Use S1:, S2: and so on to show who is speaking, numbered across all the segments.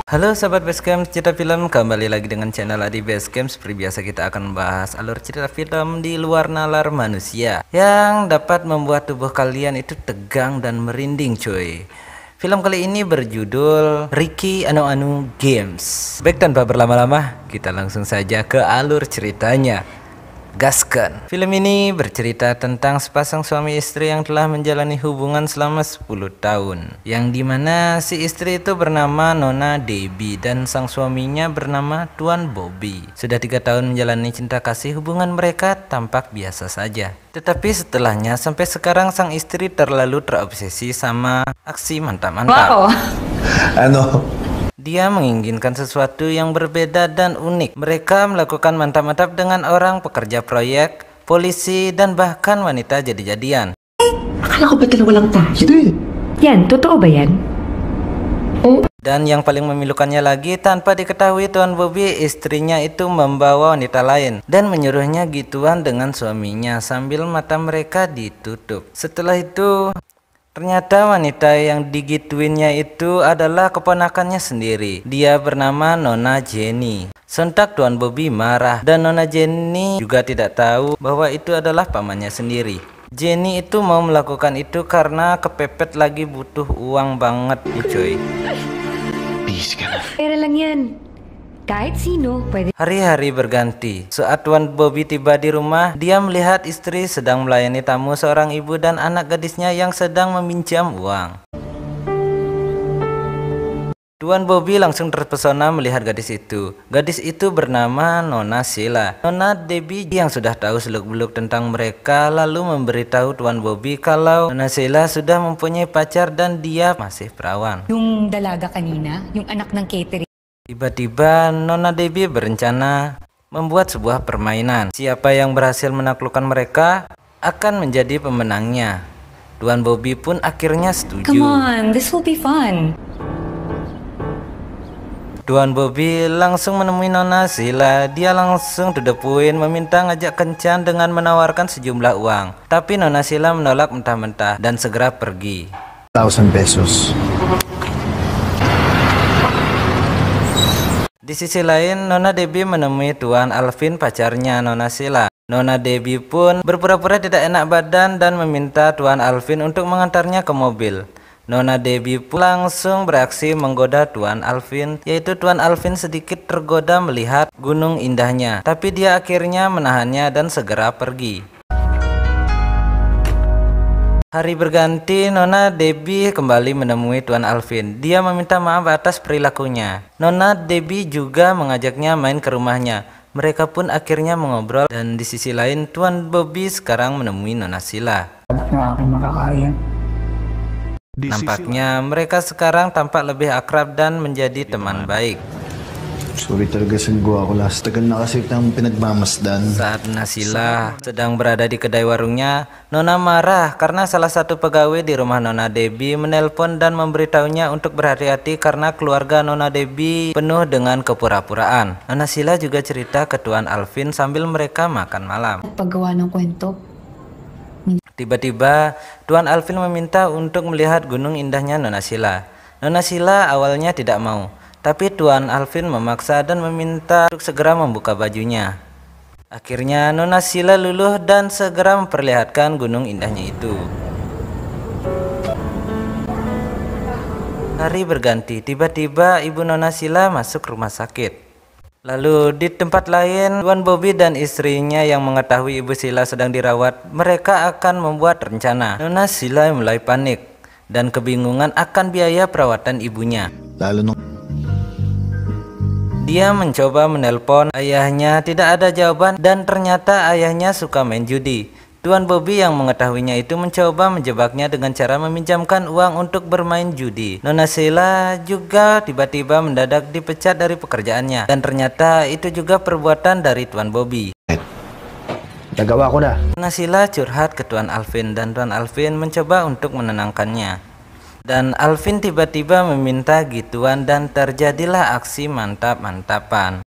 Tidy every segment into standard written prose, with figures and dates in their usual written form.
S1: Halo sahabat Basecamp cerita film, kembali lagi dengan channel Adi Basecamp. Seperti biasa kita akan membahas alur cerita film di luar nalar manusia yang dapat membuat tubuh kalian itu tegang dan merinding cuy. Film kali ini berjudul Ricky Anu Anu Games. Baik, tanpa berlama-lama kita langsung saja ke alur ceritanya. Gaskan. Film ini bercerita tentang sepasang suami istri yang telah menjalani hubungan selama 10 tahun, yang dimana si istri itu bernama Nona Debbie dan sang suaminya bernama Tuan Bobby. Sudah 3 tahun menjalani cinta kasih, hubungan mereka tampak biasa saja. Tetapi setelahnya sampai sekarang sang istri terlalu terobsesi sama aksi mantap-mantap.
S2: Wow.
S1: Dia menginginkan sesuatu yang berbeda dan unik. Mereka melakukan mantap-mantap dengan orang pekerja proyek, polisi, dan bahkan wanita jadi-jadian.
S2: Akala ko ba dalawa lang tayo? Yan, totoo ba yan?
S1: Dan yang paling memilukannya lagi, tanpa diketahui Tuan Bobby, istrinya itu membawa wanita lain dan menyuruhnya gituan dengan suaminya sambil mata mereka ditutup. Setelah itu ternyata wanita yang digituinnya itu adalah keponakannya sendiri. Dia bernama Nona Jenny. Sontak Tuan Bobby marah dan Nona Jenny juga tidak tahu bahwa itu adalah pamannya sendiri. Jenny itu mau melakukan itu karena kepepet lagi butuh uang banget nih cuy.
S2: Pera lang yan. Kahit sino, pwede.
S1: Hari-hari berganti. Saat Tuan Bobby tiba di rumah, dia melihat istri sedang melayani tamu seorang ibu dan anak gadisnya yang sedang meminjam uang. Tuan Bobby langsung terpesona melihat gadis itu. Gadis itu bernama Nona Sheila. Nona Debbie yang sudah tahu seluk-beluk tentang mereka lalu memberitahu Tuan Bobby kalau Nona Sheila sudah mempunyai pacar dan dia masih perawan.
S2: Yung dalaga kanina, yung anak ng catering.
S1: Tiba-tiba Nona Debbie berencana membuat sebuah permainan. Siapa yang berhasil menaklukkan mereka akan menjadi pemenangnya. Tuan Bobby pun akhirnya setuju.
S2: Come on, this will be fun.
S1: Tuan Bobby langsung menemui Nona Sheila. Dia langsung to the point meminta ngajak kencan dengan menawarkan sejumlah uang. Tapi Nona Sheila menolak mentah-mentah dan segera pergi.
S3: 1,000 pesos.
S1: Di sisi lain, Nona Debbie menemui Tuan Alvin, pacarnya Nona Sheila. Nona Debbie pun berpura-pura tidak enak badan dan meminta Tuan Alvin untuk mengantarnya ke mobil. Nona Debbie pun langsung beraksi menggoda Tuan Alvin, yaitu Tuan Alvin sedikit tergoda melihat gunung indahnya. Tapi dia akhirnya menahannya dan segera pergi. Hari berganti, Nona Debbie kembali menemui Tuan Alvin. Dia meminta maaf atas perilakunya. Nona Debbie juga mengajaknya main ke rumahnya. Mereka pun akhirnya mengobrol dan di sisi lain Tuan Bobby sekarang menemui Nona Sheila. Nampaknya mereka sekarang tampak lebih akrab dan menjadi teman baik.
S3: Sorry talaga sa gawa ko last. Tagal na kasi ng pinagmamasdan.
S1: Saat Nona Sheila sedang berada di kedai warungnya, Nona marah karena salah satu pegawai di rumah Nona Debbie menelpon dan memberitahunya untuk berhati-hati karena keluarga Nona Debbie penuh dengan kepura-puraan. Nona Sheila juga cerita ke Tuan Alvin sambil mereka makan malam.
S2: Paggawa ng kwento.
S1: Tiba-tiba Tuan Alvin meminta untuk melihat gunung indahnya Nona Sheila. Nona Sheila awalnya tidak mau, tapi Tuan Alvin memaksa dan meminta untuk segera membuka bajunya. Akhirnya Nona Sheila luluh dan segera memperlihatkan gunung indahnya itu. Hari berganti, tiba-tiba ibu Nona Sheila masuk rumah sakit. Lalu di tempat lain, Tuan Bobby dan istrinya yang mengetahui ibu Sheila sedang dirawat, mereka akan membuat rencana. Nona Sheila mulai panik dan kebingungan akan biaya perawatan ibunya.
S3: Lalo nung
S1: Dia mencoba menelpon ayahnya, tidak ada jawaban dan ternyata ayahnya suka main judi. Tuan Bobby yang mengetahuinya itu mencoba menjebaknya dengan cara meminjamkan uang untuk bermain judi. Nona Sheila juga tiba-tiba mendadak dipecat dari pekerjaannya dan ternyata itu juga perbuatan dari Tuan Bobby.
S3: nagawa ko na.
S1: Nona Sheila curhat ke Tuan Alvin dan Tuan Alvin mencoba untuk menenangkannya. Dan Alvin tiba-tiba meminta gituan dan terjadilah aksi mantap-mantapan.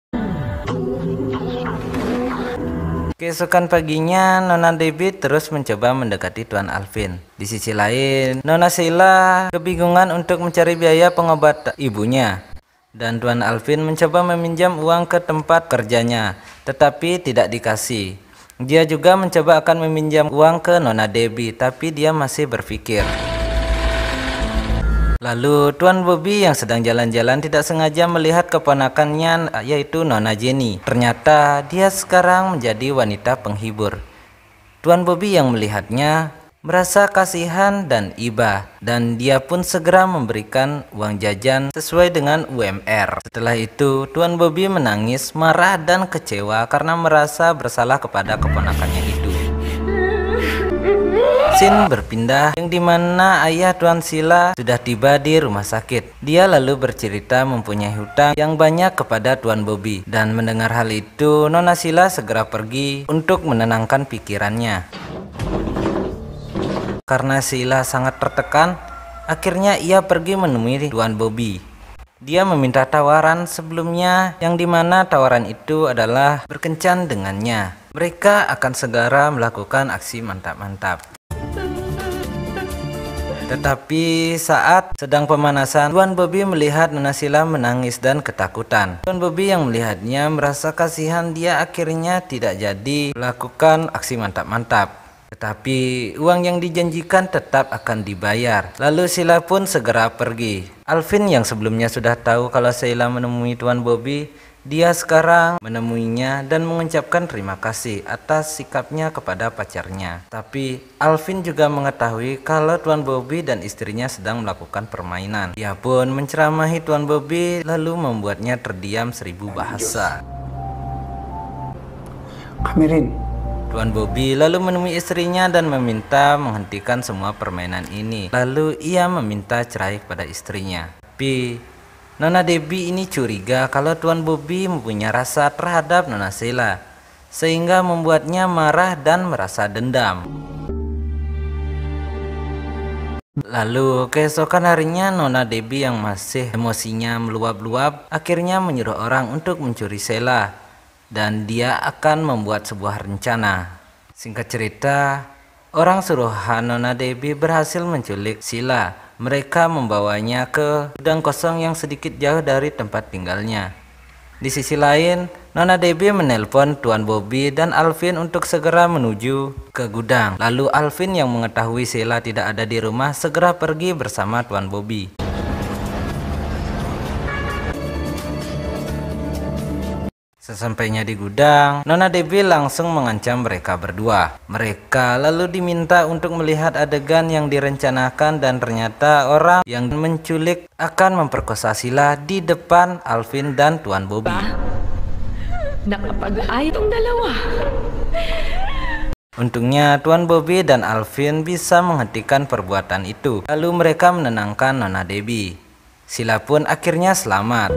S1: Keesokan paginya, Nona Debbie terus mencoba mendekati Tuan Alvin. Di sisi lain, Nona Sheila kebingungan untuk mencari biaya pengobatan ibunya. Dan Tuan Alvin mencoba meminjam uang ke tempat kerjanya, tetapi tidak dikasih. Dia juga mencoba akan meminjam uang ke Nona Debbie, tapi dia masih berpikir. Lalu Tuan Bobby yang sedang jalan-jalan tidak sengaja melihat keponakannya, yaitu Nona Jenny. Ternyata dia sekarang menjadi wanita penghibur. Tuan Bobby yang melihatnya merasa kasihan dan iba, dan dia pun segera memberikan uang jajan sesuai dengan UMR. Setelah itu Tuan Bobby menangis, marah dan kecewa karena merasa bersalah kepada keponakannya itu. Scene berpindah yang dimana ayah Tuan Sheila sudah tiba di rumah sakit. Dia lalu bercerita mempunyai hutang yang banyak kepada Tuan Bobby, dan mendengar hal itu Nona Sheila segera pergi untuk menenangkan pikirannya. Karena Sheila sangat tertekan, akhirnya ia pergi menemui Tuan Bobby. Dia meminta tawaran sebelumnya, yang dimana tawaran itu adalah berkencan dengannya. Mereka akan segera melakukan aksi mantap-mantap. Tetapi saat sedang pemanasan, Tuan Bobby melihat Nona Sheila menangis dan ketakutan. Tuan Bobby yang melihatnya merasa kasihan, dia akhirnya tidak jadi melakukan aksi mantap-mantap. Tetapi uang yang dijanjikan tetap akan dibayar. Lalu Sheila pun segera pergi. Alvin yang sebelumnya sudah tahu kalau Sheila menemui Tuan Bobby, dia sekarang menemuinya dan mengucapkan terima kasih atas sikapnya kepada pacarnya. Tapi Alvin juga mengetahui kalau Tuan Bobby dan istrinya sedang melakukan permainan. Dia pun menceramahi Tuan Bobby lalu membuatnya terdiam 1000 bahasa.
S2: Kamirin.
S1: Tuan Bobby lalu menemui istrinya dan meminta menghentikan semua permainan ini. Lalu ia meminta cerai kepada istrinya. Tapi Nona Debbie ini curiga kalau Tuan Bobby mempunyai rasa terhadap Nona Sheila, sehingga membuatnya marah dan merasa dendam. Lalu keesokan harinya Nona Debbie yang masih emosinya meluap-luap akhirnya menyuruh orang untuk mencuri Sheila. Dan dia akan membuat sebuah rencana. Singkat cerita, orang suruhan Nona Debbie berhasil menculik Sheila. Mereka membawanya ke gudang kosong yang sedikit jauh dari tempat tinggalnya. Di sisi lain, Nona Debbie menelpon Tuan Bobby dan Alvin untuk segera menuju ke gudang. Lalu Alvin yang mengetahui Sheila tidak ada di rumah segera pergi bersama Tuan Bobby. Sesampainya di gudang, Nona Debbie langsung mengancam mereka berdua. Mereka lalu diminta untuk melihat adegan yang direncanakan, dan ternyata orang yang menculik akan memperkosa Sheila di depan Alvin dan Tuan Bobby.
S2: Nakapag-ayos ang dalawa.
S1: Untungnya Tuan Bobby dan Alvin bisa menghentikan perbuatan itu. Lalu mereka menenangkan Nona Debbie. Sheila pun akhirnya selamat.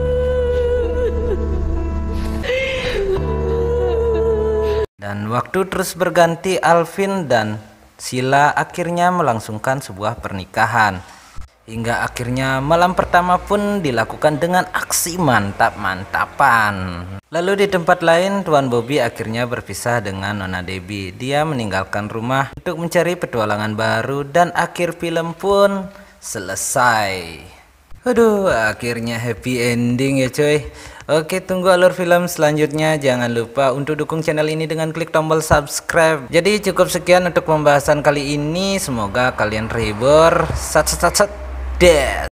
S1: Dan waktu terus berganti, Alvin dan Sheila akhirnya melangsungkan sebuah pernikahan. Hingga akhirnya malam pertama pun dilakukan dengan aksi mantap-mantapan. Lalu di tempat lain, Tuan Bobby akhirnya berpisah dengan Nona Debbie. Dia meninggalkan rumah untuk mencari petualangan baru, dan akhir film pun selesai. Aduh, akhirnya happy ending ya coy. Oke, tunggu alur film selanjutnya. Jangan lupa untuk dukung channel ini dengan klik tombol subscribe. Jadi cukup sekian untuk pembahasan kali ini. Semoga kalian terhibur. Sat.